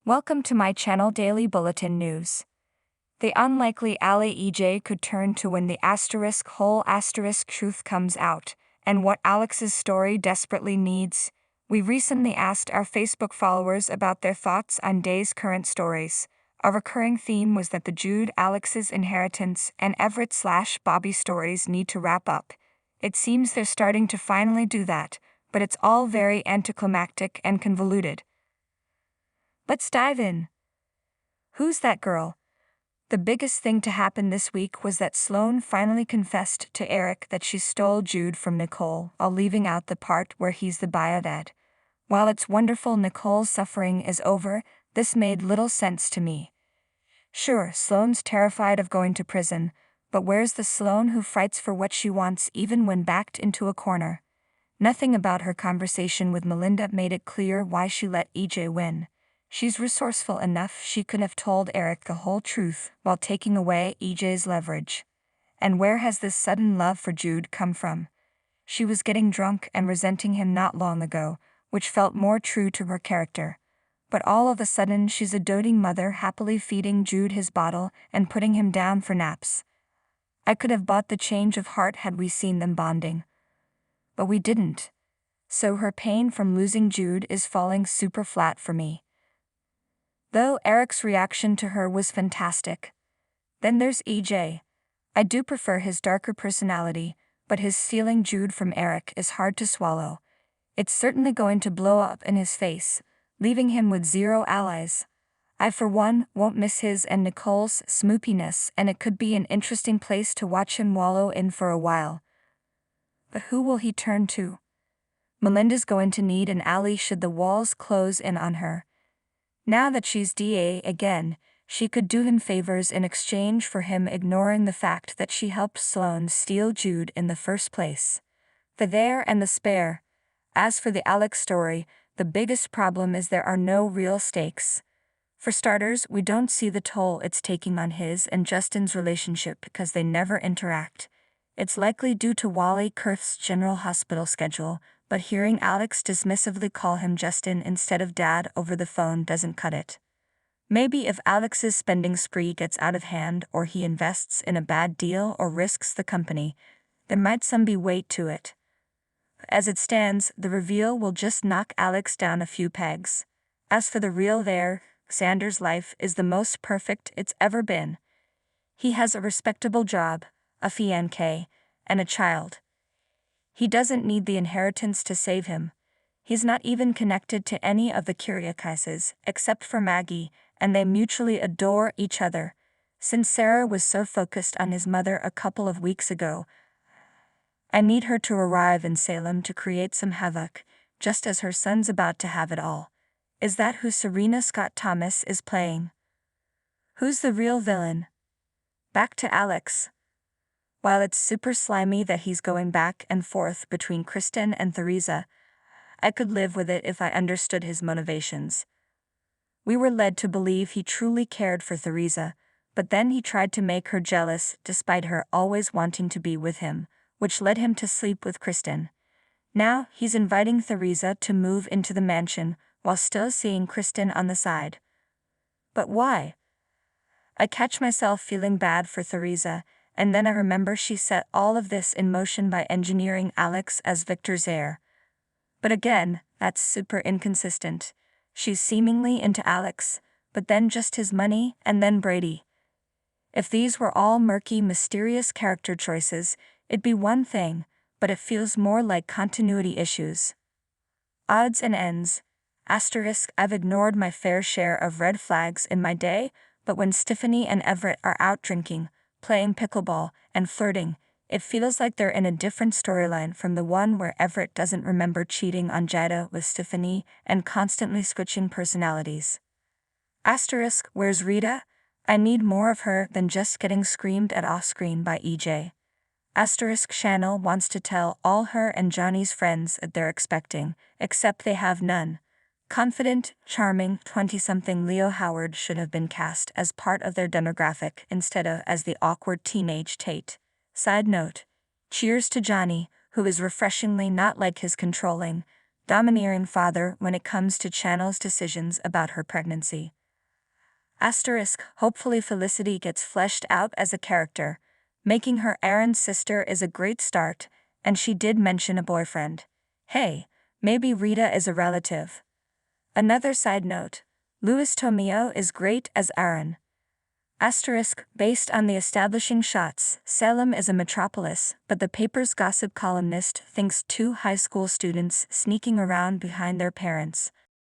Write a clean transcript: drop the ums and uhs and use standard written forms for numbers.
Welcome to my channel Daily Bulletin News. The unlikely Ali EJ could turn to when the whole truth comes out, and what Alex's story desperately needs. We recently asked our Facebook followers about their thoughts on Day's current stories. A recurring theme was that the Jude, Alex's inheritance, and Everett/Bobby stories need to wrap up. It seems they're starting to finally do that, but it's all very anticlimactic and convoluted. Let's dive in. Who's that girl? The biggest thing to happen this week was that Sloane finally confessed to Eric that she stole Jude from Nicole, while leaving out the part where he's the biodad. While it's wonderful Nicole's suffering is over, this made little sense to me. Sure, Sloane's terrified of going to prison, but where's the Sloane who fights for what she wants even when backed into a corner? Nothing about her conversation with Melinda made it clear why she let EJ win. She's resourceful enough she could have told Eric the whole truth while taking away EJ's leverage. And where has this sudden love for Jude come from? She was getting drunk and resenting him not long ago, which felt more true to her character. But all of a sudden she's a doting mother happily feeding Jude his bottle and putting him down for naps. I could have bought the change of heart had we seen them bonding. But we didn't. So her pain from losing Jude is falling super flat for me. Though Eric's reaction to her was fantastic. Then there's EJ. I do prefer his darker personality, but his stealing Jude from Eric is hard to swallow. It's certainly going to blow up in his face, leaving him with zero allies. I for one won't miss his and Nicole's smoopiness, and it could be an interesting place to watch him wallow in for a while. But who will he turn to? Melinda's going to need an ally should the walls close in on her. Now that she's DA again, she could do him favors in exchange for him ignoring the fact that she helped Sloane steal Jude in the first place. The there and the spare. As for the Alex story, the biggest problem is there are no real stakes. For starters, we don't see the toll it's taking on his and Justin's relationship because they never interact. It's likely due to Wally Kurth's general hospital schedule, but hearing Alex dismissively call him Justin instead of Dad over the phone doesn't cut it. Maybe if Alex's spending spree gets out of hand or he invests in a bad deal or risks the company, there might some be weight to it. As it stands, the reveal will just knock Alex down a few pegs. As for the real there, Xander's life is the most perfect it's ever been. He has a respectable job, a fiancé, and a child. He doesn't need the inheritance to save him. He's not even connected to any of the Kiriakises, except for Maggie, and they mutually adore each other. Since Sarah was so focused on his mother a couple of weeks ago, I need her to arrive in Salem to create some havoc, just as her son's about to have it all. Is that who Serena Scott Thomas is playing? Who's the real villain? Back to Alex. While it's super slimy that he's going back and forth between Kristen and Theresa, I could live with it if I understood his motivations. We were led to believe he truly cared for Theresa, but then he tried to make her jealous despite her always wanting to be with him, which led him to sleep with Kristen. Now he's inviting Theresa to move into the mansion while still seeing Kristen on the side. But why? I catch myself feeling bad for Theresa, and then I remember she set all of this in motion by engineering Alex as Victor's heir. But again, that's super inconsistent. She's seemingly into Alex, but then just his money, and then Brady. If these were all murky, mysterious character choices, it'd be one thing, but it feels more like continuity issues. Odds and ends. I've ignored my fair share of red flags in my day, but when Stephanie and Everett are out drinking, playing pickleball, and flirting, it feels like they're in a different storyline from the one where Everett doesn't remember cheating on Jada with Stephanie and constantly switching personalities. Where's Rita? I need more of her than just getting screamed at off-screen by EJ. Chanel wants to tell all her and Johnny's friends that they're expecting, except they have none. Confident, charming, 20-something Leo Howard should have been cast as part of their demographic instead of as the awkward teenage Tate. Side note, cheers to Johnny, who is refreshingly not like his controlling, domineering father when it comes to Chanel's decisions about her pregnancy. Asterisk, hopefully Felicity gets fleshed out as a character. Making her Aaron's sister is a great start, and she did mention a boyfriend. Hey, maybe Rita is a relative. Another side note, Louis Tomeo is great as Aaron. Asterisk, based on the establishing shots, Salem is a metropolis, but the paper's gossip columnist thinks two high school students sneaking around behind their parents